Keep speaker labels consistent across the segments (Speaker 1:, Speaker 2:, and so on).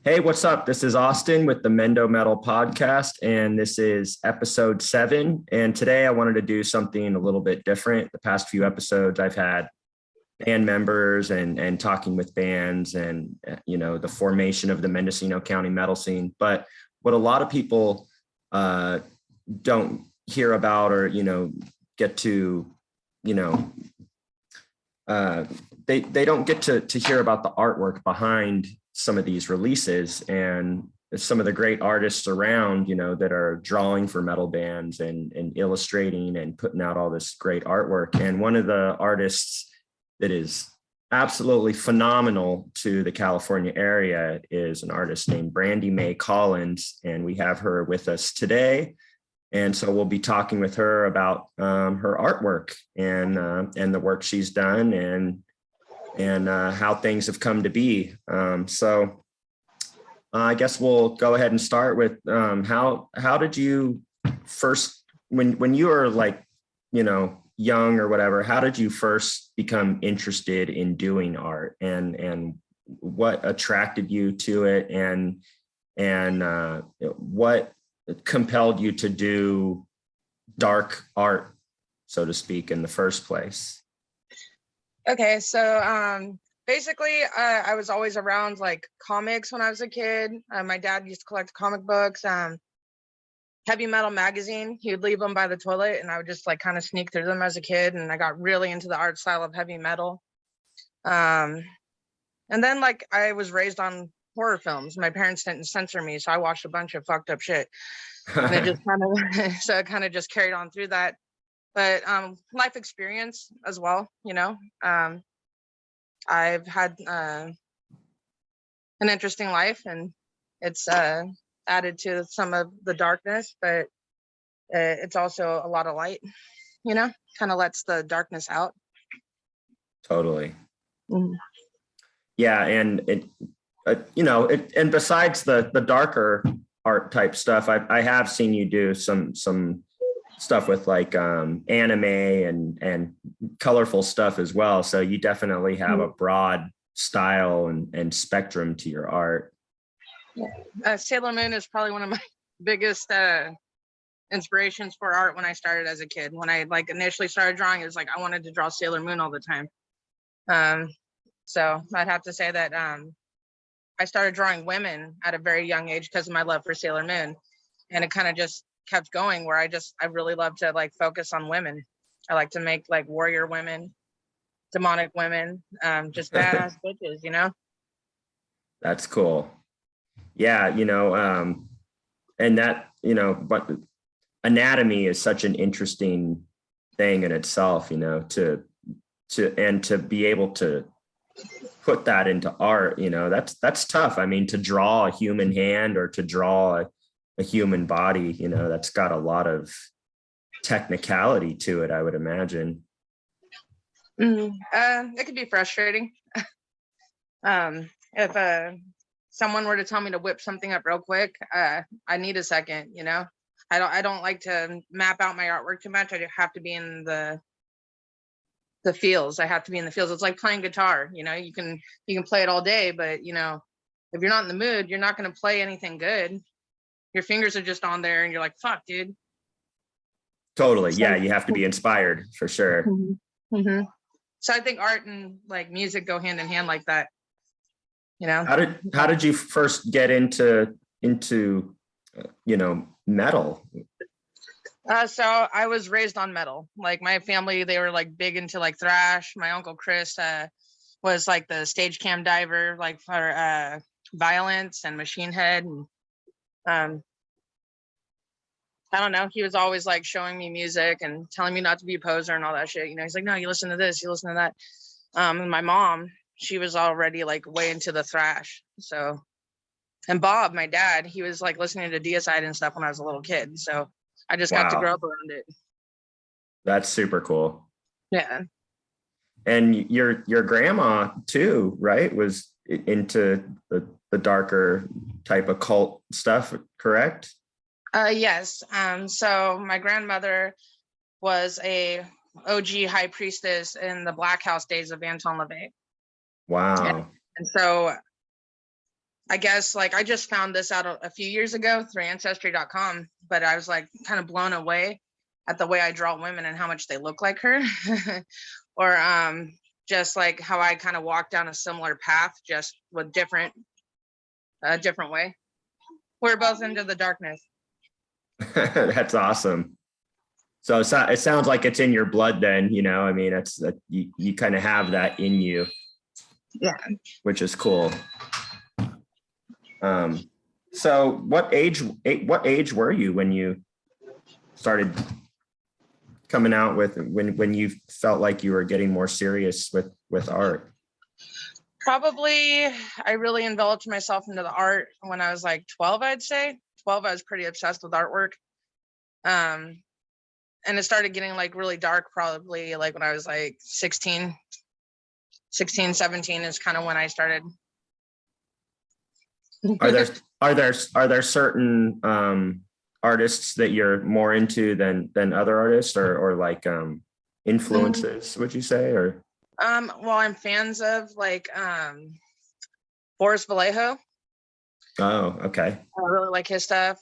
Speaker 1: Hey, what's up? This is Austin with the Mendo Metal Podcast, and this is episode 7. And today I wanted to do something a little bit different. The past few episodes, I've had band members and talking with bands and, the formation of the Mendocino County metal scene. But what a lot of people don't hear about or, get to, they don't get to hear about the artwork behind some of these releases and some of the great artists around, that are drawing for metal bands and illustrating and putting out all this great artwork. And one of the artists that is absolutely phenomenal to the California area is an artist named Brandy Mae Collins. And we have her with us today. And so we'll be talking with her about her artwork and the work she's done and how things have come to be. So I guess we'll go ahead and start with how did you first, when you were like, young or whatever, how did you first become interested in doing art and what attracted you to it and what compelled you to do dark art, so to speak, in the first place?
Speaker 2: Okay, so basically, I was always around like comics when I was a kid. My dad used to collect comic books, heavy metal magazine. He would leave them by the toilet, and I would just like kind of sneak through them as a kid. And I got really into the art style of heavy metal. And then like I was raised on horror films. My parents didn't censor me, so I watched a bunch of fucked up shit. And it just kind of so it kind of just carried on through that. But life experience as well, I've had an interesting life, and it's added to some of the darkness, but it's also a lot of light, kind of lets the darkness out.
Speaker 1: Totally.
Speaker 2: Mm.
Speaker 1: Yeah. And it, and besides the darker art type stuff, I have seen you do some stuff with like anime and colorful stuff as well. So you definitely have a broad style and spectrum to your art.
Speaker 2: Yeah. Sailor Moon is probably one of my biggest inspirations for art when I started as a kid. When I like initially started drawing, it was like I wanted to draw Sailor Moon all the time. So I'd have to say that I started drawing women at a very young age because of my love for Sailor Moon, and it kind of just kept going where I really love to like focus on women. I like to make like warrior women, demonic women, just badass bitches,
Speaker 1: That's cool. Yeah. And that, but anatomy is such an interesting thing in itself, to be able to put that into art, that's tough. I mean, to draw a human hand or to draw a human body, that's got a lot of technicality to it, I would imagine.
Speaker 2: It could be frustrating. If someone were to tell me to whip something up real quick, I need a second, I don't like to map out my artwork too much. I have to be in the feels. I have to be in the feels. It's like playing guitar, you can play it all day, but if you're not in the mood, you're not going to play anything good. Your fingers are just on there and you're like, fuck, dude.
Speaker 1: Totally. Yeah. You have to be inspired for sure.
Speaker 2: Mm-hmm. So I think art and like music go hand in hand like that.
Speaker 1: How did you first get into metal?
Speaker 2: So I was raised on metal. Like my family, they were like big into like thrash. My uncle Chris was like the stage cam diver, like for Violence and Machine Head. And I don't know. He was always like showing me music and telling me not to be a poser and all that shit. He's like, no, you listen to this, you listen to that. And my mom, she was already like way into the thrash. So, and Bob, my dad, he was like listening to Deicide and stuff when I was a little kid. So I just got to grow up around it.
Speaker 1: That's super cool.
Speaker 2: Yeah.
Speaker 1: And your grandma too, right? Was into the darker type of cult stuff, correct?
Speaker 2: Yes. So my grandmother was a OG high priestess in the Black House days of Anton LaVey.
Speaker 1: Wow.
Speaker 2: And so I guess like I just found this out a few years ago through ancestry.com, but I was like kind of blown away at the way I draw women and how much they look like her. Or just like how I kind of walk down a similar path, just with a different way. We're both into the darkness.
Speaker 1: That's awesome. So it sounds like it's in your blood then, you know, I mean, you kind of have that in you.
Speaker 2: Yeah.
Speaker 1: Which is cool. So what age were you when you started coming out with, when you felt like you were getting more serious with art?
Speaker 2: Probably I really enveloped myself into the art when I was like 12, I'd say. 12, I was pretty obsessed with artwork. And it started getting like really dark probably like when I was like 16, 17 is kind of when I started.
Speaker 1: Are there certain artists that you're more into than other artists, or like influences, would you say? Or
Speaker 2: well, I'm fans of like Boris Vallejo.
Speaker 1: Oh, okay.
Speaker 2: I really like his stuff.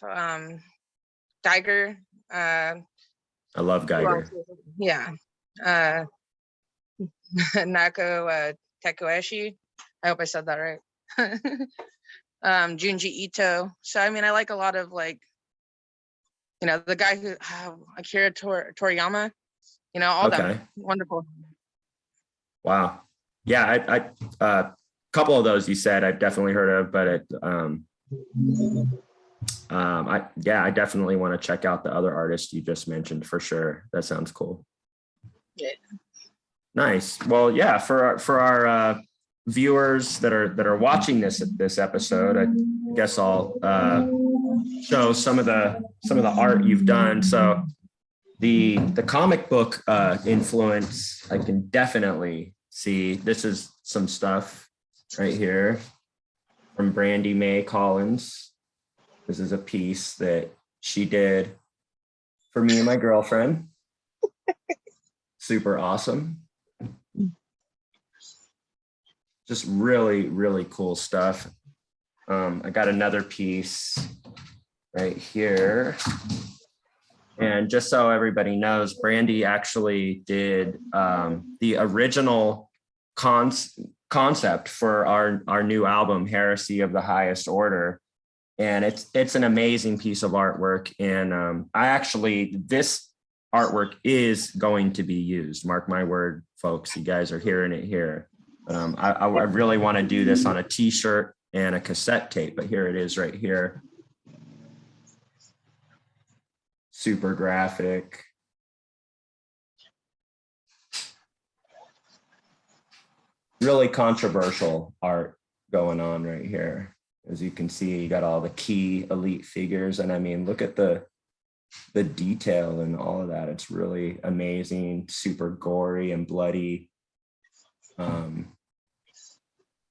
Speaker 2: Geiger.
Speaker 1: I love Geiger.
Speaker 2: Yeah. Nako Tekueshi. I hope I said that right. Junji Ito. So I mean, I like a lot of like, you know, the guy who Akira Toriyama. You know, all them. Wonderful.
Speaker 1: Wow. Yeah, I couple of those you said I've definitely heard of, but I definitely want to check out the other artists you just mentioned for sure. That sounds cool.
Speaker 2: Yeah.
Speaker 1: Nice. Well, yeah, for our viewers that are watching this episode, I guess I'll show some of the art you've done. So the comic book influence, I can definitely see. This is some stuff right here from Brandy Mae Collins. This is a piece that she did for me and my girlfriend. Super awesome. Just really, really cool stuff. I got another piece right here. And just so everybody knows, Brandy actually did the original concept for our new album, Heresy of the Highest Order. And it's an amazing piece of artwork. And this artwork is going to be used. Mark my word, folks, you guys are hearing it here. I really want to do this on a t-shirt and a cassette tape, but here it is right here. Super graphic. Really controversial art going on right here. As you can see, you got all the key elite figures. And I mean, look at the detail and all of that. It's really amazing, super gory and bloody.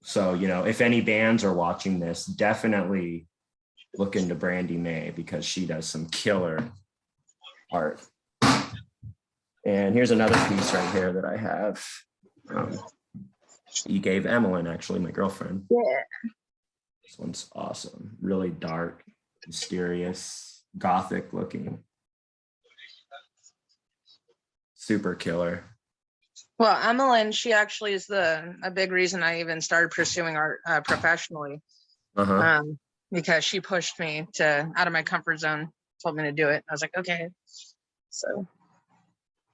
Speaker 1: So, you know, if any bands are watching this, definitely look into Brandy Mae because she does some killer art. And here's another piece right here that I have. You gave Emmeline, actually, my girlfriend.
Speaker 2: Yeah.
Speaker 1: This one's awesome. Really dark, mysterious, gothic looking. Super killer.
Speaker 2: Well, Emmeline, she actually is a big reason I even started pursuing art professionally. Because she pushed me out of my comfort zone, told me to do it. I was like, okay. So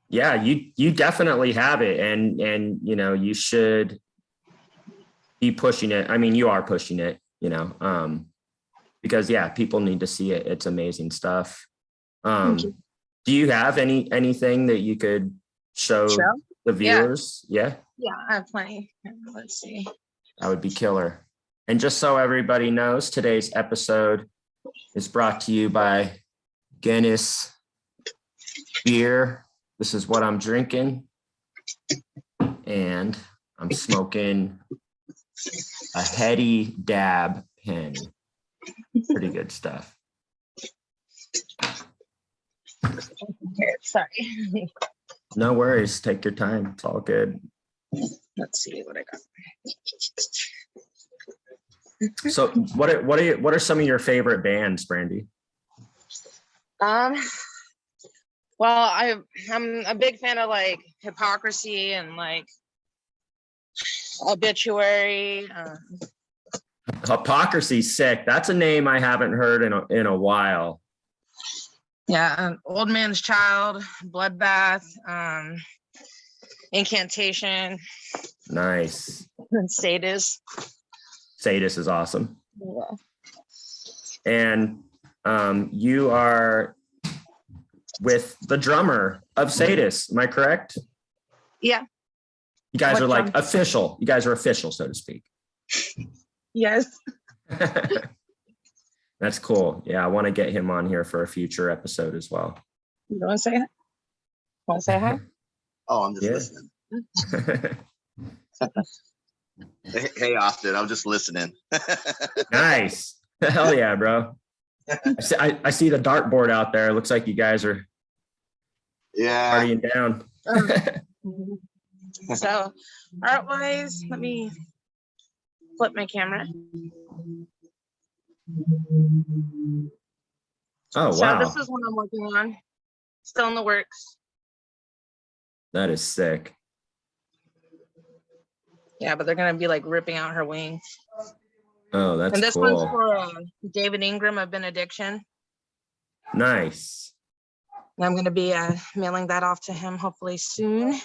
Speaker 1: yeah, you definitely have it, and you know, you should be pushing it. I mean, you are pushing it, you know, because yeah, people need to see it. It's amazing stuff. Do you have anything that you could show the viewers? Yeah,
Speaker 2: I have plenty. Let's see.
Speaker 1: That would be killer. And just so everybody knows, today's episode is brought to you by Guinness beer. This is what I'm drinking. And I'm smoking a heady dab pen. Pretty good stuff.
Speaker 2: Sorry.
Speaker 1: No worries. Take your time. It's all good.
Speaker 2: Let's see what I got.
Speaker 1: So what are some of your favorite bands, Brandy?
Speaker 2: Well, I'm a big fan of like Hypocrisy and like Obituary.
Speaker 1: Hypocrisy, sick. That's a name I haven't heard in a while.
Speaker 2: Yeah, Old Man's Child, Bloodbath, Incantation,
Speaker 1: Nice.
Speaker 2: and Sadist.
Speaker 1: Sadist is awesome.
Speaker 2: Yeah.
Speaker 1: And you are with the drummer of Sadist. Am I correct?
Speaker 2: Yeah.
Speaker 1: You guys are like official. You guys are official, so to speak.
Speaker 2: Yes.
Speaker 1: That's cool. Yeah, I want to get him on here for a future episode as well.
Speaker 2: You want to say it? Want to say hi?
Speaker 3: Oh, I'm just listening. Hey, Austin, I'm just listening.
Speaker 1: Nice. Hell yeah, bro. I see the dartboard out there. Looks like you guys are partying down.
Speaker 2: So, art-wise, let me flip my camera.
Speaker 1: Oh, wow.
Speaker 2: So this is what I'm working on. Still in the works.
Speaker 1: That is sick.
Speaker 2: Yeah, but they're going to be like ripping out her wings.
Speaker 1: Oh, that's cool.
Speaker 2: And this one's for David Ingram of Benediction.
Speaker 1: Nice.
Speaker 2: And I'm going to be mailing that off to him hopefully soon.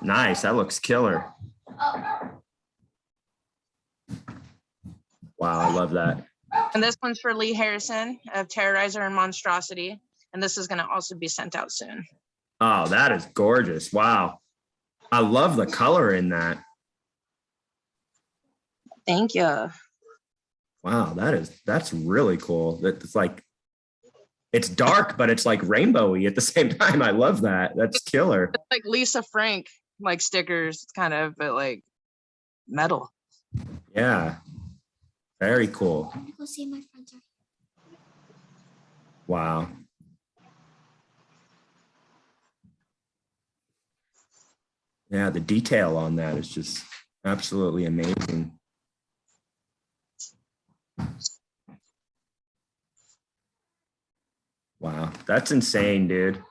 Speaker 1: Nice. That looks killer. Wow, I love that.
Speaker 2: And this one's for Lee Harrison of Terrorizer and Monstrosity. And this is going to also be sent out soon.
Speaker 1: Oh, that is gorgeous. Wow. I love the color in that.
Speaker 2: Thank you.
Speaker 1: Wow, that's really cool. It's like, it's dark, but it's like rainbowy at the same time. I love that. That's killer.
Speaker 2: It's like Lisa Frank, like stickers, kind of, but like metal.
Speaker 1: Yeah. Very cool.
Speaker 4: Go see my friends.
Speaker 1: Wow. Yeah, the detail on that is just absolutely amazing. Wow, that's insane, dude.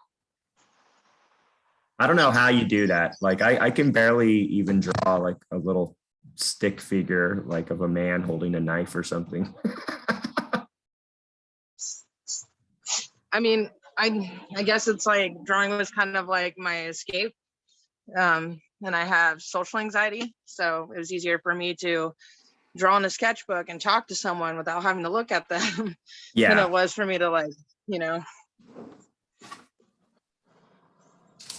Speaker 1: I don't know how you do that. Like I can barely even draw like a little stick figure like of a man holding a knife or something.
Speaker 2: I mean, I guess it's like drawing was kind of like my escape. And I have social anxiety, so it was easier for me to draw in a sketchbook and talk to someone without having to look at them than it was for me to like, you know.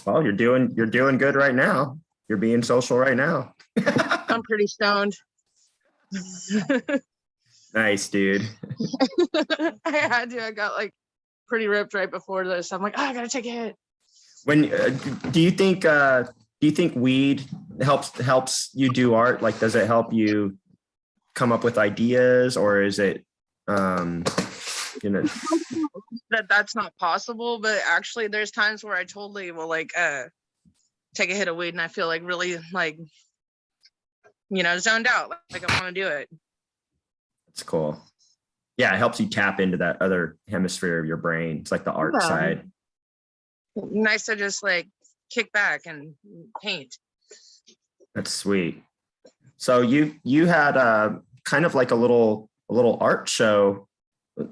Speaker 1: Well, you're doing good right now. You're being social right now.
Speaker 2: I'm pretty stoned.
Speaker 1: Nice, dude.
Speaker 2: I got like pretty ripped right before this. I'm like, oh, I gotta take a hit.
Speaker 1: When do you think weed helps you do art? Like, does it help you come up with ideas, or is it
Speaker 2: that's not possible? But actually, there's times where I totally will like take a hit of weed and I feel like really like, you know, zoned out. Like I want to do it.
Speaker 1: It's cool. Yeah, it helps you tap into that other hemisphere of your brain. It's like the art side.
Speaker 2: Nice to just like kick back and paint.
Speaker 1: That's sweet. So you had kind of like a little art show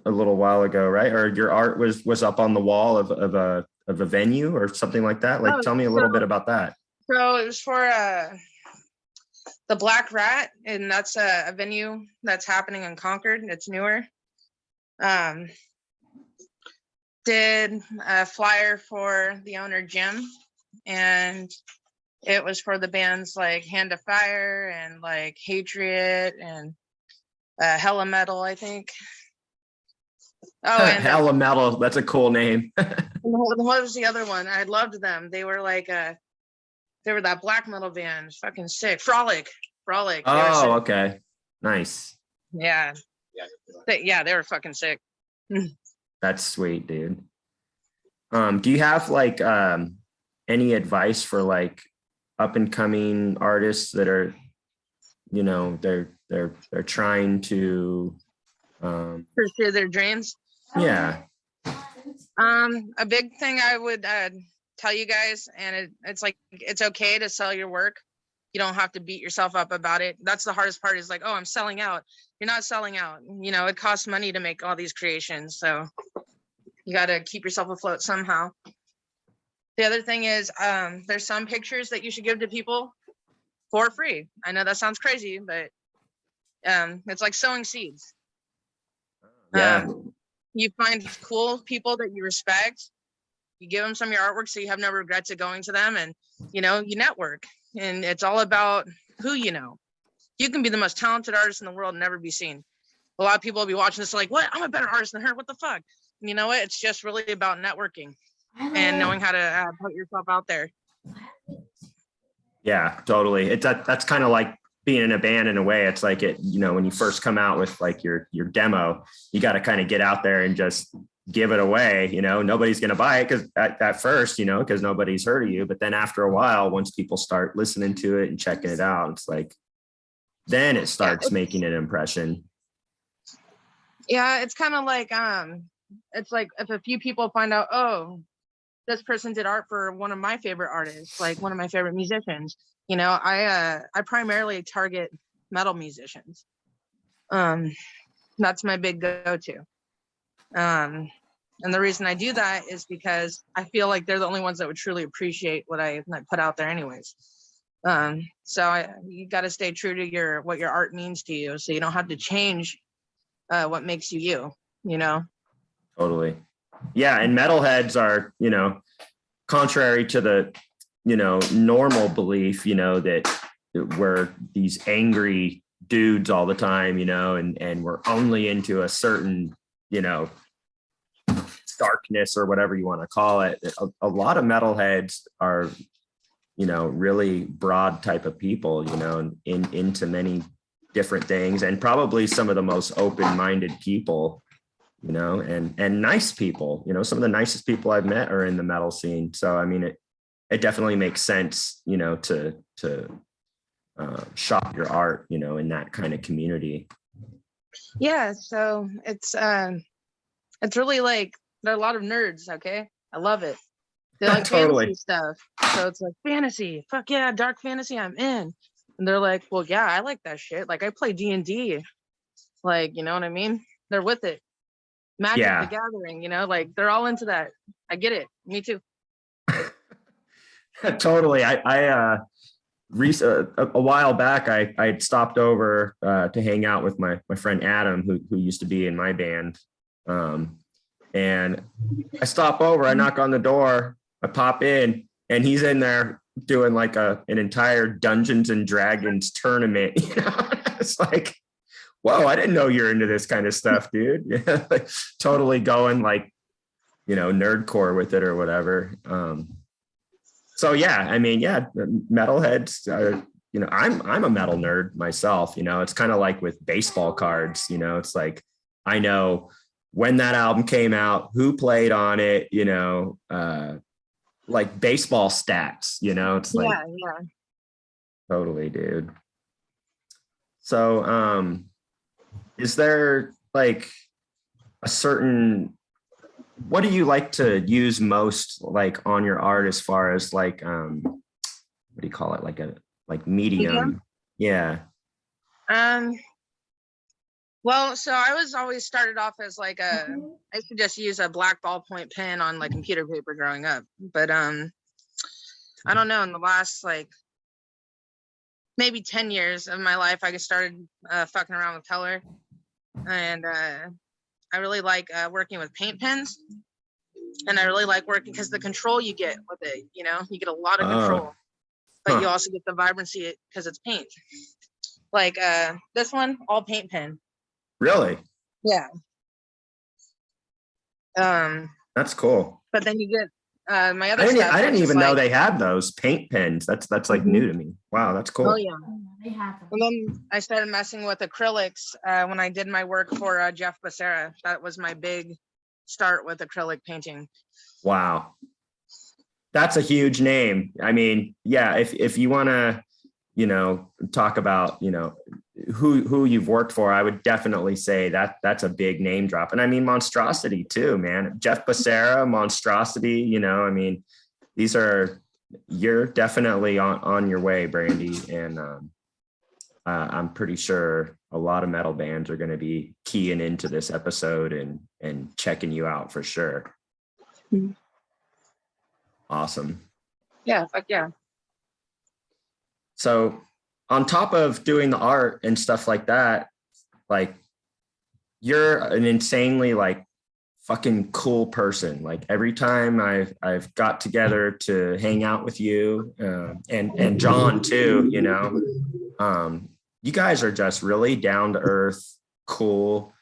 Speaker 1: a little while ago, right? Or your art was up on the wall of a venue or something like that. Like, tell me a little bit about that.
Speaker 2: So it was for the Black Rat, and that's a venue that's happening in Concord. It's newer. Did a flyer for the owner, Jim, and it was for the bands like Hand of Fire and like Hatred and Hella Metal, I think. Oh, and
Speaker 1: Hella Metal. That's a cool name.
Speaker 2: what was the other one? I loved them. They were like they were that black metal band, fucking sick. Frolic.
Speaker 1: Oh, okay. Nice.
Speaker 2: Yeah. They were fucking sick.
Speaker 1: That's sweet, dude. Do you have like any advice for like up and coming artists that are you know, they're trying to
Speaker 2: pursue their dreams.
Speaker 1: Yeah.
Speaker 2: A big thing I would tell you guys, and it's like, it's okay to sell your work. You don't have to beat yourself up about it. That's the hardest part, is like, oh, I'm selling out. You're not selling out. You know, it costs money to make all these creations. So you got to keep yourself afloat somehow. The other thing is, there's some pictures that you should give to people for free. I know that sounds crazy, but it's like sowing seeds.
Speaker 1: Yeah.
Speaker 2: You find cool people that you respect. You give them some of your artwork so you have no regrets of going to them, and, you know, you network. And it's all about who you know. You can be the most talented artist in the world and never be seen. A lot of people will be watching this like, what? I'm a better artist than her. What the fuck? You know what? It's just really about networking and knowing how to put yourself out there.
Speaker 1: Yeah, totally. That's kind of like being in a band in a way. It's like, you know, when you first come out with like your demo, you got to kind of get out there and just give it away. You know, nobody's going to buy it because at first, you know, because nobody's heard of you. But then after a while, once people start listening to it and checking it out, it's like, then it starts making an impression.
Speaker 2: Yeah, it's kind of like, it's like if a few people find out, oh, this person did art for one of my favorite artists, like one of my favorite musicians. You know, I primarily target metal musicians. That's my big go-to. And the reason I do that is because I feel like they're the only ones that would truly appreciate what I put out there anyways. So you got to stay true to what your art means to you, so you don't have to change what makes you, you know?
Speaker 1: Totally. Yeah. And metalheads are, you know, contrary to the, you know, normal belief, you know, that we're these angry dudes all the time, you know, and we're only into a certain, you know, darkness or whatever you want to call it. A lot of metalheads are, you know, really broad type of people, you know, into many different things, and probably some of the most open-minded people, you know, and nice people. You know, some of the nicest people I've met are in the metal scene. So I mean, it definitely makes sense, you know, to shop your art, you know, in that kind of community.
Speaker 2: Yeah, so it's really like, there are a lot of nerds. Okay, I love it. They like
Speaker 1: Totally.
Speaker 2: fantasy stuff. So it's like, fantasy, fuck yeah, dark fantasy, I'm in. And they're like, well, yeah, I like that shit. Like, I play D&D. Like, you know what I mean? They're with it. Magic the Gathering, you know, like they're all into that. I get it. Me too.
Speaker 1: Totally. A while back, I stopped over to hang out with my friend Adam, who used to be in my band. And I stop over, I knock on the door, I pop in, and he's in there doing like an entire Dungeons and Dragons tournament. You know, it's like, whoa, I didn't know you're into this kind of stuff, dude. Yeah, like, totally going like, you know, nerdcore with it or whatever. So yeah, I mean, yeah, metalheads are, you know, I'm a metal nerd myself. You know, it's kind of like with baseball cards. You know, it's like, I know when that album came out, who played on it, you know, like baseball stats, you know, it's like,
Speaker 2: yeah.
Speaker 1: Totally, dude. So, is there like a certain, what do you like to use most, like on your art, as far as like, what do you call it? Like medium? Yeah.
Speaker 2: Well, so I was always started off as like I used to just use a black ballpoint pen on like computer paper growing up. But I don't know, in the last like maybe 10 years of my life, I started fucking around with color. And I really like working with paint pens. And I really like working because the control you get with it, you know, you get a lot of control, but you also get the vibrancy because it's paint. Like this one, all paint pen.
Speaker 1: Really?
Speaker 2: Yeah.
Speaker 1: That's cool.
Speaker 2: But then you get my other stuff.
Speaker 1: I didn't even know they had those paint pens. That's like new to me. Wow, that's cool.
Speaker 2: Oh yeah, they have them. And then I started messing with acrylics when I did my work for Jeff Becerra. That was my big start with acrylic painting.
Speaker 1: Wow, that's a huge name. I mean, yeah, if you want to, you know, talk about, you know, who you've worked for, I would definitely say that that's a big name drop. And I mean, Monstrosity too, man. Jeff Becerra, Monstrosity, you know, I mean, you're definitely on your way, Brandy. And I'm pretty sure a lot of metal bands are going to be keying into this episode and checking you out for sure.
Speaker 2: Mm-hmm.
Speaker 1: Awesome.
Speaker 2: Yeah, fuck yeah.
Speaker 1: So on top of doing the art and stuff like that, like you're an insanely like fucking cool person. Like every time I've got together to hang out with you and John too, you know, you guys are just really down to earth, cool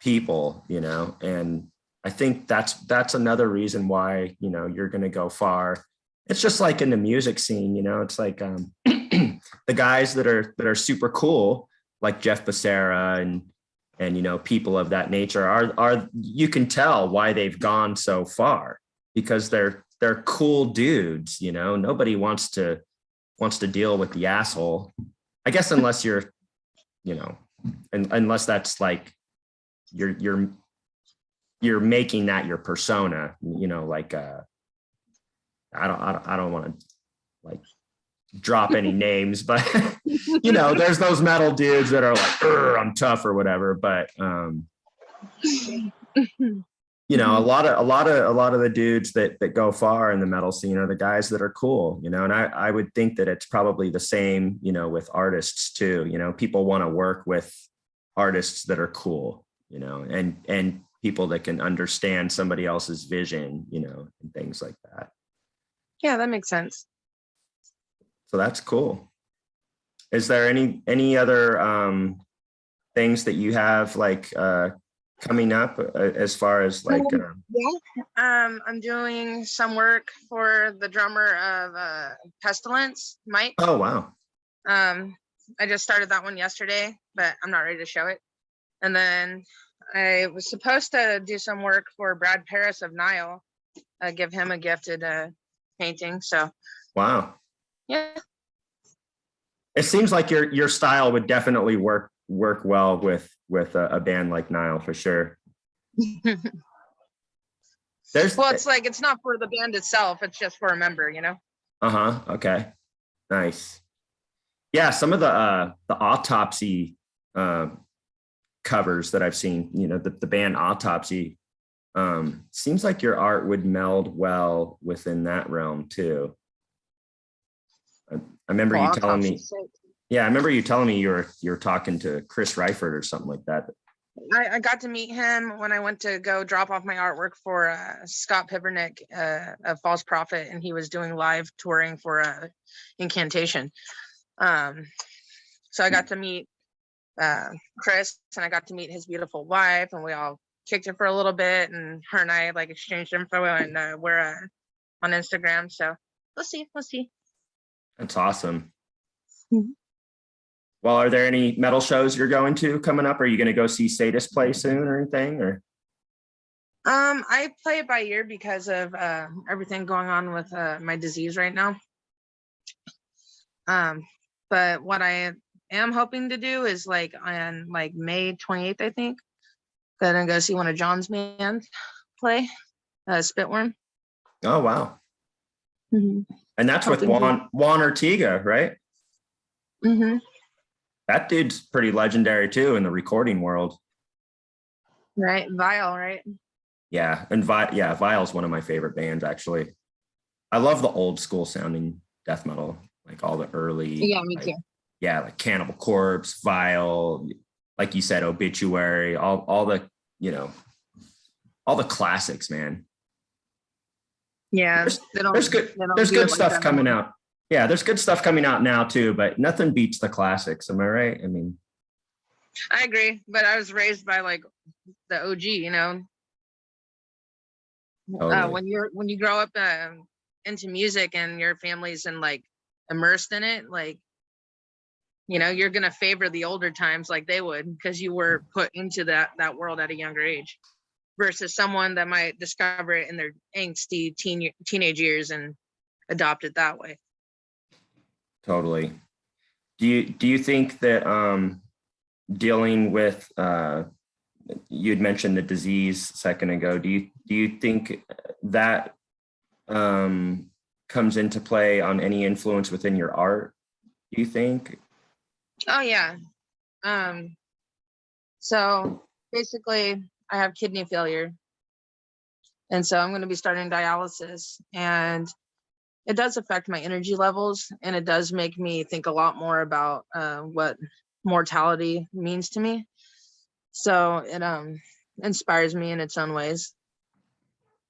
Speaker 1: people, you know, and I think that's another reason why, you know, you're going to go far. It's just like in the music scene, you know, it's like the guys that are super cool, like Jeff Becerra and you know, people of that nature are you can tell why they've gone so far because they're cool dudes, you know. Nobody wants to deal with the asshole, I guess, unless you're, you know, unless that's like you're making that your persona, you know, like I don't want to like drop any names, but you know, there's those metal dudes that are like, I'm tough or whatever. But you know, a lot of the dudes that go far in the metal scene are the guys that are cool, you know. And I would think that it's probably the same, you know, with artists too. You know, people want to work with artists that are cool, you know, and people that can understand somebody else's vision, you know, and things like that.
Speaker 2: Yeah, that makes sense.
Speaker 1: So that's cool. Is there any other things that you have like coming up as far as like?
Speaker 2: I'm doing some work for the drummer of Pestilence, Mike.
Speaker 1: Oh wow.
Speaker 2: I just started that one yesterday, but I'm not ready to show it. And then I was supposed to do some work for Brad Paris of Nile, give him a gifted painting. So
Speaker 1: wow.
Speaker 2: Yeah.
Speaker 1: It seems like your style would definitely work well with a band like Nile for sure.
Speaker 2: It's like, it's not for the band itself, it's just for a member, you know?
Speaker 1: Okay. Nice. Yeah, some of the Autopsy covers that I've seen, you know, the band Autopsy, seems like your art would meld well within that realm too. I remember you telling me. Yeah, I remember you telling me you were talking to Chris Reifert or something like that.
Speaker 2: I got to meet him when I went to go drop off my artwork for Scott Pibernick of False Prophet, and he was doing live touring for Incantation. So I got to meet Chris, and I got to meet his beautiful wife, and we all kicked it for a little bit, and her and I like exchanged info, and we're on Instagram. So we'll see.
Speaker 1: That's awesome.
Speaker 2: Mm-hmm.
Speaker 1: Well, are there any metal shows you're going to coming up? Are you going to go see Sadist play soon or anything? Or
Speaker 2: I play it by ear because of everything going on with my disease right now. But what I am hoping to do is like on like May 28th, I think, gonna go see one of John's bands play, Spitworm.
Speaker 1: Oh wow.
Speaker 2: Mm-hmm.
Speaker 1: And that's with Juan Ortega, right?
Speaker 2: Mm-hmm.
Speaker 1: That dude's pretty legendary too in the recording world.
Speaker 2: Right, Vile, right?
Speaker 1: Yeah, and Vile's one of my favorite bands actually. I love the old school sounding death metal, like all the early.
Speaker 2: Yeah, me too.
Speaker 1: Yeah, like Cannibal Corpse, Vile, like you said, Obituary, all the, you know, all the classics, man.
Speaker 2: Yeah,
Speaker 1: there's good stuff coming out. Yeah, there's good stuff coming out now too, but nothing beats the classics. Am I right? I mean,
Speaker 2: I agree, but I was raised by like the OG, you know.
Speaker 1: Totally.
Speaker 2: When you grow up into music and your family's and like immersed in it, like, you know, you're gonna favor the older times like they would because you were put into that world at a younger age, versus someone that might discover it in their angsty teenage years and adopt it that way.
Speaker 1: Totally. Do you think that dealing with, you'd mentioned the disease a second ago. Do you think that comes into play on any influence within your art, do you think?
Speaker 2: Oh yeah. So basically I have kidney failure. And so I'm going to be starting dialysis, and it does affect my energy levels, and it does make me think a lot more about what mortality means to me. So it inspires me in its own ways.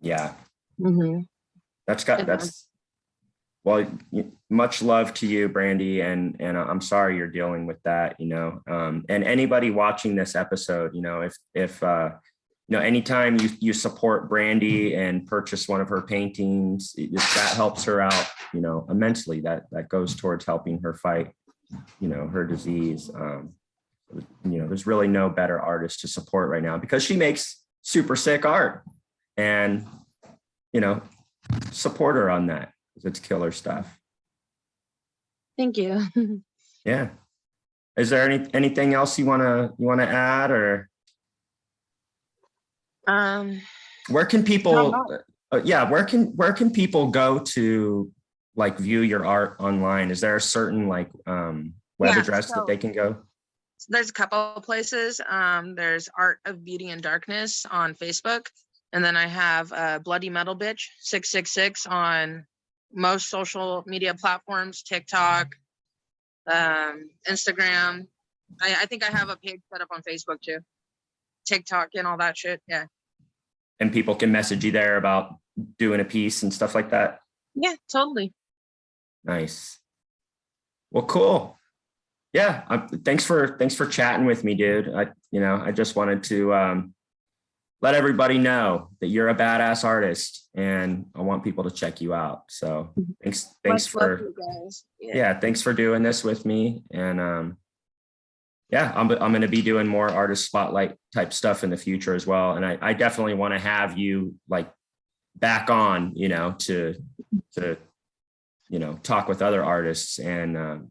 Speaker 1: Yeah.
Speaker 2: Mm-hmm.
Speaker 1: Well, much love to you, Brandy, and I'm sorry you're dealing with that, and anybody watching this episode, if anytime you support Brandy and purchase one of her paintings, that helps her out, immensely. That goes towards helping her fight, her disease. There's really no better artist to support right now, because she makes super sick art, and, support her on that. It's killer stuff.
Speaker 2: Thank you.
Speaker 1: Yeah. Is there anything else you want to add, or where can people where can people go to view your art online? Is there a certain web address that they can go?
Speaker 2: There's a couple of places. There's Art of Beauty and Darkness on Facebook, and then I have Bloody Metal Bitch 666 on most social media platforms, TikTok, Instagram. I think I have a page set up on Facebook too, TikTok and all that shit. Yeah.
Speaker 1: And people can message you there about doing a piece and stuff like that.
Speaker 2: Yeah, totally.
Speaker 1: Nice. Well, cool. Yeah. Thanks for chatting with me, dude. I just wanted to let everybody know that you're a badass artist, and I want people to check you out. So thanks for, thanks for doing this with me. And I'm going to be doing more artist spotlight type stuff in the future as well. And I definitely want to have you back on, to talk with other artists and,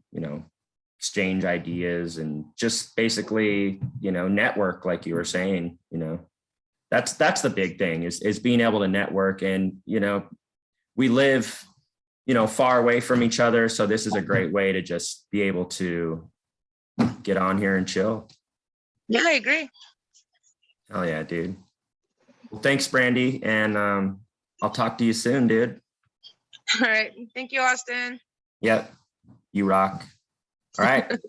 Speaker 1: exchange ideas and just basically, network, like you were saying. That's the big thing is being able to network. And, we live, far away from each other. So this is a great way to just be able to get on here and chill.
Speaker 2: Yeah, I agree.
Speaker 1: Hell yeah, dude. Well, thanks, Brandy. And I'll talk to you soon, dude.
Speaker 2: All right. Thank you, Austin.
Speaker 1: Yep. You rock. All right.